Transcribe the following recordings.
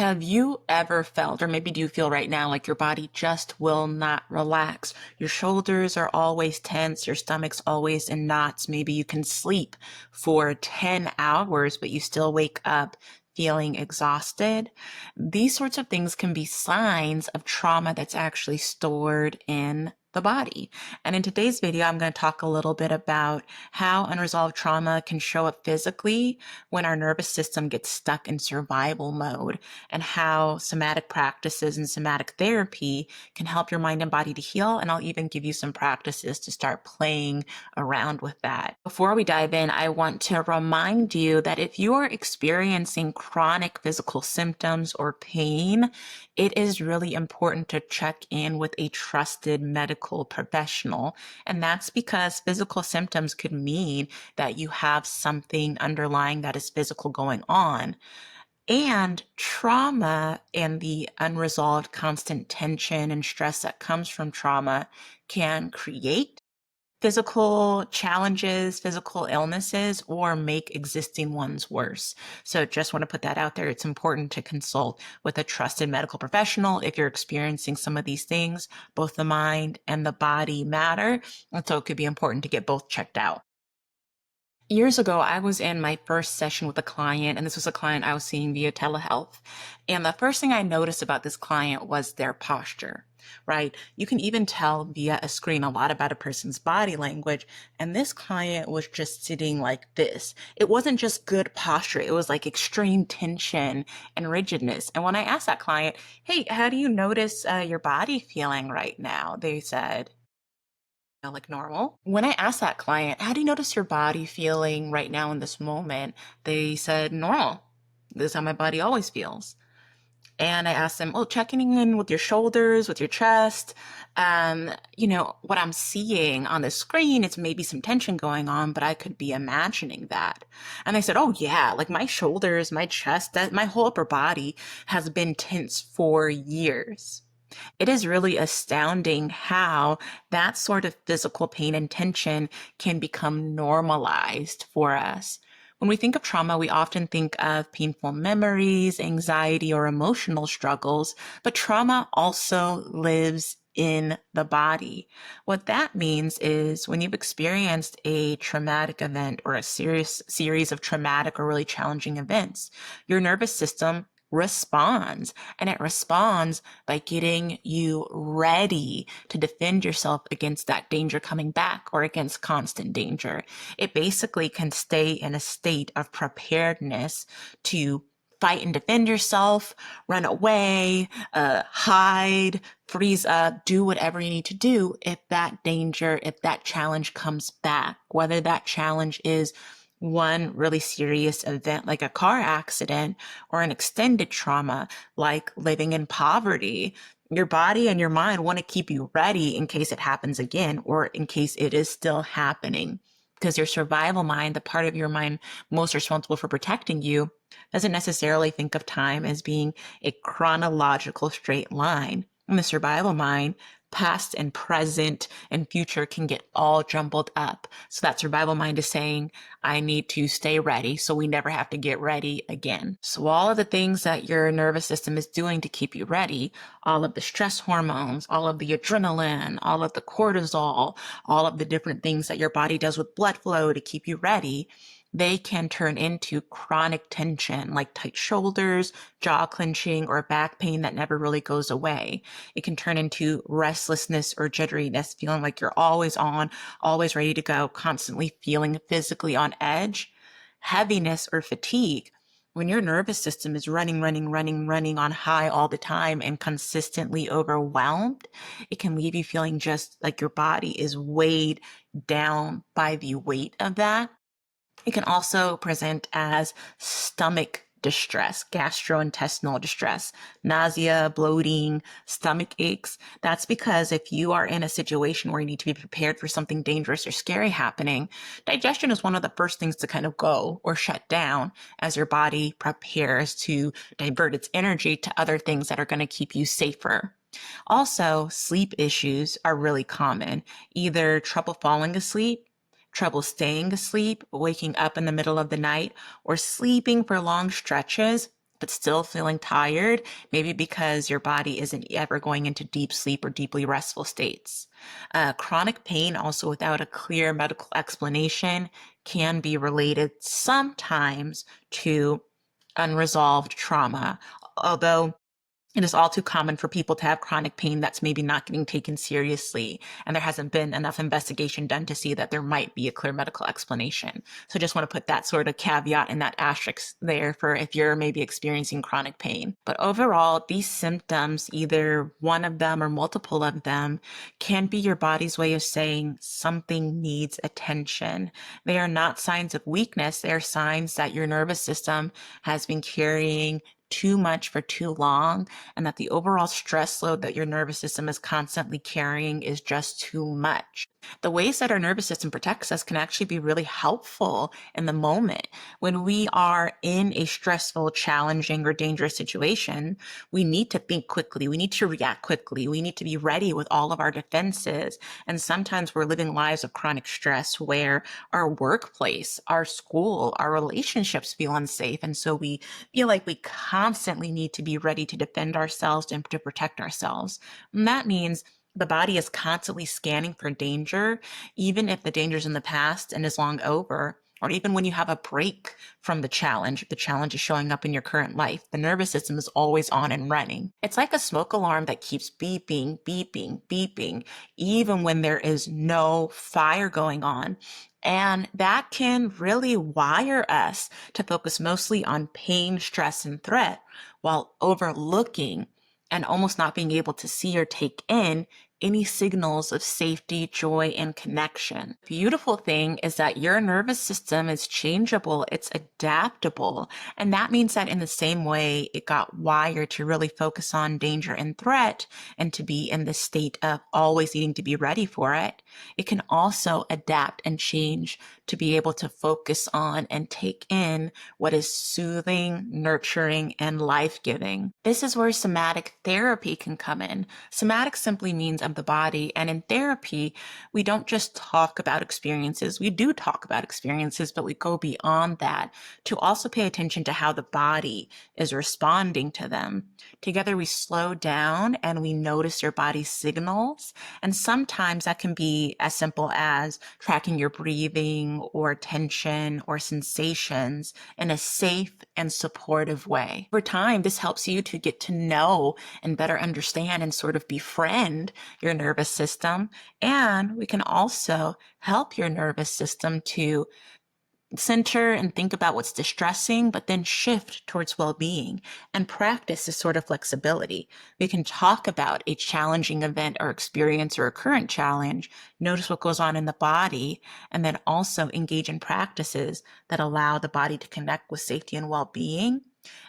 Have you ever felt, or maybe do you feel right now, like your body just will not relax? Your shoulders are always tense, your stomach's always in knots. Maybe you can sleep for 10 hours, but you still wake up feeling exhausted. These sorts of things can be signs of trauma that's actually stored in the body. And in today's video, I'm going to talk a little bit about how unresolved trauma can show up physically when our nervous system gets stuck in survival mode, and how somatic practices and somatic therapy can help your mind and body to heal. And I'll even give you some practices to start playing around with that. Before we dive in, I want to remind you that if you are experiencing chronic physical symptoms or pain, it is really important to check in with a trusted medical professional. And that's because physical symptoms could mean that you have something underlying that is physical going on. And trauma and the unresolved constant tension and stress that comes from trauma can create physical challenges, physical illnesses, or make existing ones worse. So just want to put that out there. It's important to consult with a trusted medical professional if you're experiencing some of these things. Both the mind and the body matter. And so it could be important to get both checked out. Years ago, I was in my first session with a client, and this was a client I was seeing via telehealth. And the first thing I noticed about this client was their posture, right? You can even tell via a screen a lot about a person's body language. And this client was just sitting like this. It wasn't just good posture, it was like extreme tension and rigidness. And when I asked that client, hey, how do you notice your body feeling right now? They said, like normal. When I asked that client, how do you notice your body feeling right now in this moment? They said, normal. This is how my body always feels. And I asked them, oh, checking in with your shoulders, with your chest. What I'm seeing on the screen, it's maybe some tension going on, but I could be imagining that. And they said, oh yeah, like my shoulders, my chest, that my whole upper body has been tense for years. It is really astounding how that sort of physical pain and tension can become normalized for us. When we think of trauma, we often think of painful memories, anxiety, or emotional struggles, but trauma also lives in the body. What that means is when you've experienced a traumatic event or a serious series of traumatic or really challenging events, your nervous system responds, and it responds by getting you ready to defend yourself against that danger coming back or against constant danger. It basically can stay in a state of preparedness to fight and defend yourself, run away, hide, freeze up, do whatever you need to do if that danger, if that challenge comes back, whether that challenge is one really serious event like a car accident or an extended trauma like living in poverty. Your body and your mind want to keep you ready in case it happens again or in case it is still happening. Because your survival mind, the part of your mind most responsible for protecting you, doesn't necessarily think of time as being a chronological straight line. In the survival mind, past and present and future can get all jumbled up. So that survival mind is saying, I need to stay ready so we never have to get ready again. So all of the things that your nervous system is doing to keep you ready, all of the stress hormones, all of the adrenaline, all of the cortisol, all of the different things that your body does with blood flow to keep you ready, they can turn into chronic tension like tight shoulders, jaw clenching, or back pain that never really goes away. It can turn into restlessness or jitteriness, feeling like you're always on, always ready to go, constantly feeling physically on edge. Heaviness or fatigue. When your nervous system is running on high all the time and consistently overwhelmed, it can leave you feeling just like your body is weighed down by the weight of that. It can also present as stomach distress, gastrointestinal distress, nausea, bloating, stomach aches. That's because if you are in a situation where you need to be prepared for something dangerous or scary happening, digestion is one of the first things to kind of go or shut down as your body prepares to divert its energy to other things that are going to keep you safer. Also, sleep issues are really common, either trouble falling asleep, trouble staying asleep, waking up in the middle of the night, or sleeping for long stretches but still feeling tired, maybe because your body isn't ever going into deep sleep or deeply restful states. Chronic pain, also without a clear medical explanation, can be related sometimes to unresolved trauma. Although it is all too common for people to have chronic pain that's maybe not getting taken seriously, and there hasn't been enough investigation done to see that there might be a clear medical explanation. So just want to put that sort of caveat and that asterisk there for if you're maybe experiencing chronic pain. But overall, these symptoms, either one of them or multiple of them, can be your body's way of saying something needs attention. They are not signs of weakness. They are signs that your nervous system has been carrying too much for too long, and that the overall stress load that your nervous system is constantly carrying is just too much. The ways that our nervous system protects us can actually be really helpful in the moment. When we are in a stressful, challenging, or dangerous situation, we need to think quickly. We need to react quickly. We need to be ready with all of our defenses. And sometimes we're living lives of chronic stress where our workplace, our school, our relationships feel unsafe. And so we feel like we constantly need to be ready to defend ourselves and to protect ourselves. And that means the body is constantly scanning for danger, even if the danger's in the past and is long over, or even when you have a break from the challenge is showing up in your current life. The nervous system is always on and running. It's like a smoke alarm that keeps beeping, beeping, beeping, even when there is no fire going on. And that can really wire us to focus mostly on pain, stress, and threat while overlooking and almost not being able to see or take in any signals of safety, joy, and connection. The beautiful thing is that your nervous system is changeable, it's adaptable. And that means that in the same way it got wired to really focus on danger and threat and to be in the state of always needing to be ready for it, it can also adapt and change to be able to focus on and take in what is soothing, nurturing, and life-giving. This is where somatic therapy can come in. Somatic simply means of the body, and in therapy, we don't just talk about experiences. We do talk about experiences, but we go beyond that to also pay attention to how the body is responding to them. Together, we slow down and we notice your body's signals, and sometimes that can be as simple as tracking your breathing or tension or sensations in a safe and supportive way. Over time, this helps you to get to know and better understand and sort of befriend your nervous system. And we can also help your nervous system to center and think about what's distressing, but then shift towards well-being and practice this sort of flexibility. We can talk about a challenging event or experience or a current challenge, notice what goes on in the body, and then also engage in practices that allow the body to connect with safety and well-being,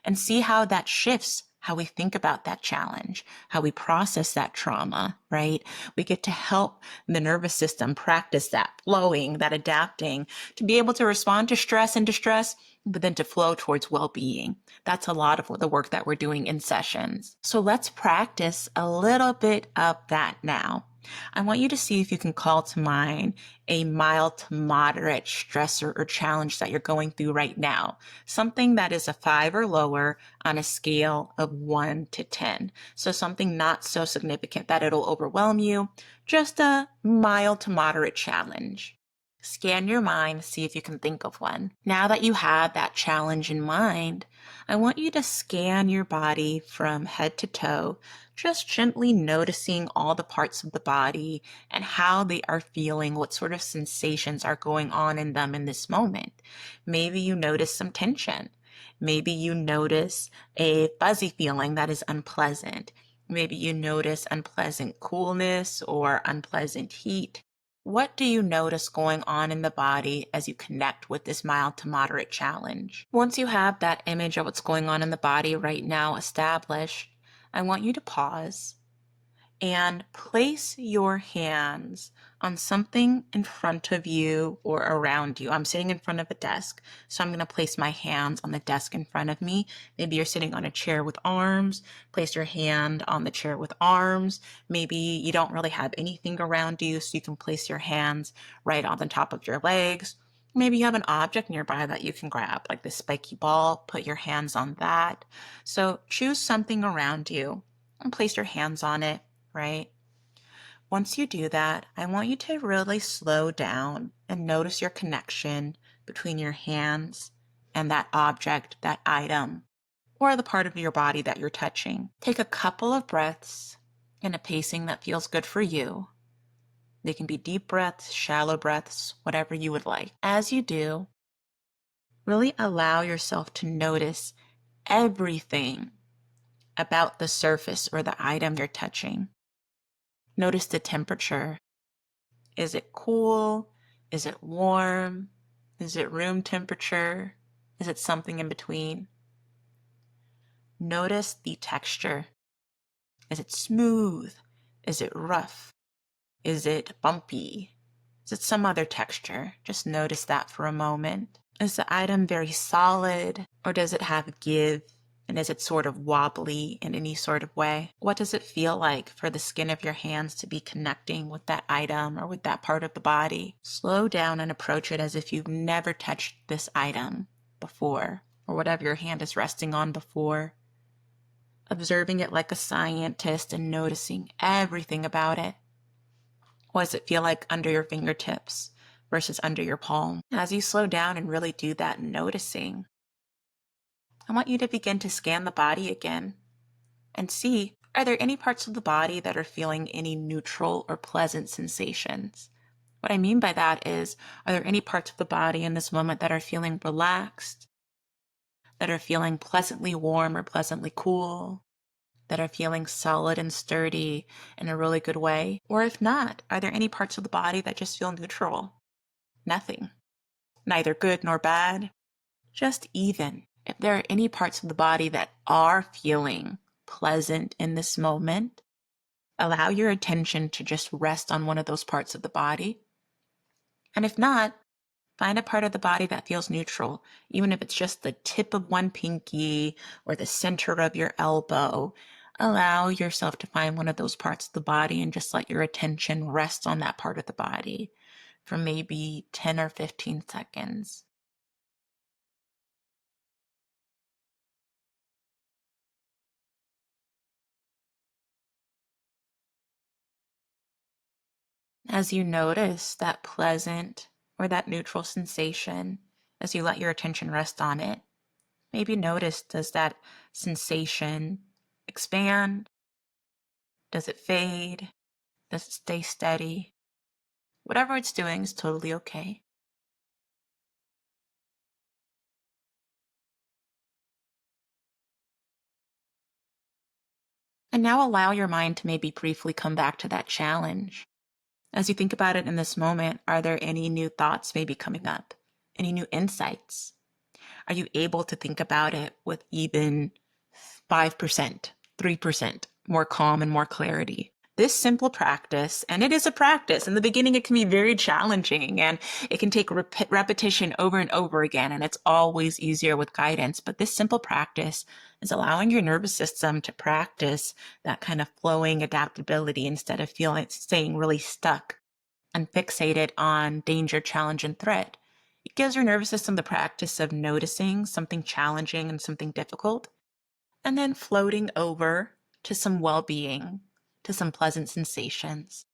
and see how that shifts how we think about that challenge, how we process that trauma, right? We get to help the nervous system practice that flowing, that adapting, to be able to respond to stress and distress, but then to flow towards well-being. That's a lot of the work that we're doing in sessions. So let's practice a little bit of that now. I want you to see if you can call to mind a mild to moderate stressor or challenge that you're going through right now. Something that is a 5 or lower on a scale of 1 to 10. So something not so significant that it'll overwhelm you, just a mild to moderate challenge. Scan your mind, see if you can think of one. Now that you have that challenge in mind, I want you to scan your body from head to toe, just gently noticing all the parts of the body and how they are feeling, what sort of sensations are going on in them in this moment. Maybe you notice some tension. Maybe you notice a fuzzy feeling that is unpleasant. Maybe you notice unpleasant coolness or unpleasant heat. What do you notice going on in the body as you connect with this mild to moderate challenge? Once you have that image of what's going on in the body right now established, I want you to pause and place your hands on something in front of you or around you. I'm sitting in front of a desk, so I'm going to place my hands on the desk in front of me. Maybe you're sitting on a chair with arms. Place your hand on the chair with arms. Maybe you don't really have anything around you, so you can place your hands right on the top of your legs. Maybe you have an object nearby that you can grab, like this spiky ball, put your hands on that. So choose something around you and place your hands on it, right? Once you do that, I want you to really slow down and notice your connection between your hands and that object, that item, or the part of your body that you're touching. Take a couple of breaths in a pacing that feels good for you. They can be deep breaths, shallow breaths, whatever you would like. As you do, really allow yourself to notice everything about the surface or the item you're touching. Notice the temperature. Is it cool? Is it warm? Is it room temperature? Is it something in between? Notice the texture. Is it smooth? Is it rough? Is it bumpy? Is it some other texture? Just notice that for a moment. Is the item very solid, or does it have give? And is it sort of wobbly in any sort of way? What does it feel like for the skin of your hands to be connecting with that item or with that part of the body? Slow down and approach it as if you've never touched this item before, or whatever your hand is resting on before. Observing it like a scientist and noticing everything about it. What does it feel like under your fingertips versus under your palm? As you slow down and really do that noticing, I want you to begin to scan the body again and see, are there any parts of the body that are feeling any neutral or pleasant sensations? What I mean by that is, are there any parts of the body in this moment that are feeling relaxed, that are feeling pleasantly warm or pleasantly cool, that are feeling solid and sturdy in a really good way? Or if not, are there any parts of the body that just feel neutral? Nothing. Neither good nor bad, just even. If there are any parts of the body that are feeling pleasant in this moment, allow your attention to just rest on one of those parts of the body. And if not, find a part of the body that feels neutral, even if it's just the tip of one pinky or the center of your elbow. Allow yourself to find one of those parts of the body and just let your attention rest on that part of the body for maybe 10 or 15 seconds. As you notice that pleasant or that neutral sensation, as you let your attention rest on it, maybe notice, does that sensation expand? Does it fade? Does it stay steady? Whatever it's doing is totally okay. And now allow your mind to maybe briefly come back to that challenge. As you think about it in this moment, are there any new thoughts maybe coming up? Any new insights? Are you able to think about it with even 5%, 3% more calm and more clarity? This simple practice, and it is a practice. In the beginning, it can be very challenging and it can take repetition over and over again. And it's always easier with guidance. But this simple practice is allowing your nervous system to practice that kind of flowing adaptability instead of staying really stuck and fixated on danger, challenge, and threat. It gives your nervous system the practice of noticing something challenging and something difficult, and then floating over to some well being, to some pleasant sensations,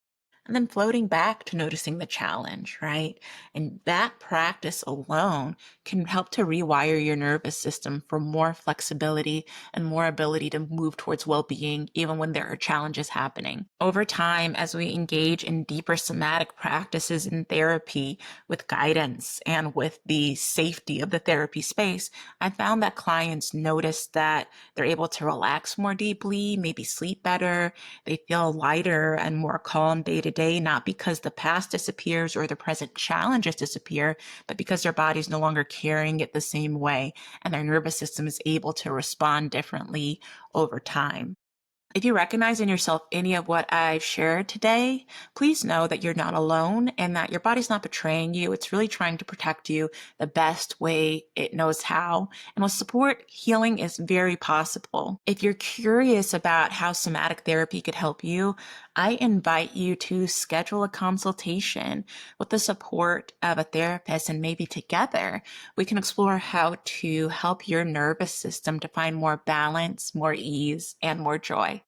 and then floating back to noticing the challenge, right? And that practice alone can help to rewire your nervous system for more flexibility and more ability to move towards well-being, even when there are challenges happening. Over time, as we engage in deeper somatic practices in therapy with guidance and with the safety of the therapy space, I found that clients notice that they're able to relax more deeply, maybe sleep better. They feel lighter and more calm day to day, not because the past disappears or the present challenges disappear, but because their body's no longer carrying it the same way and their nervous system is able to respond differently over time. If you recognize in yourself any of what I've shared today, please know that you're not alone and that your body's not betraying you. It's really trying to protect you the best way it knows how. And with support, healing is very possible. If you're curious about how somatic therapy could help you, I invite you to schedule a consultation with the support of a therapist, and maybe together we can explore how to help your nervous system to find more balance, more ease, and more joy.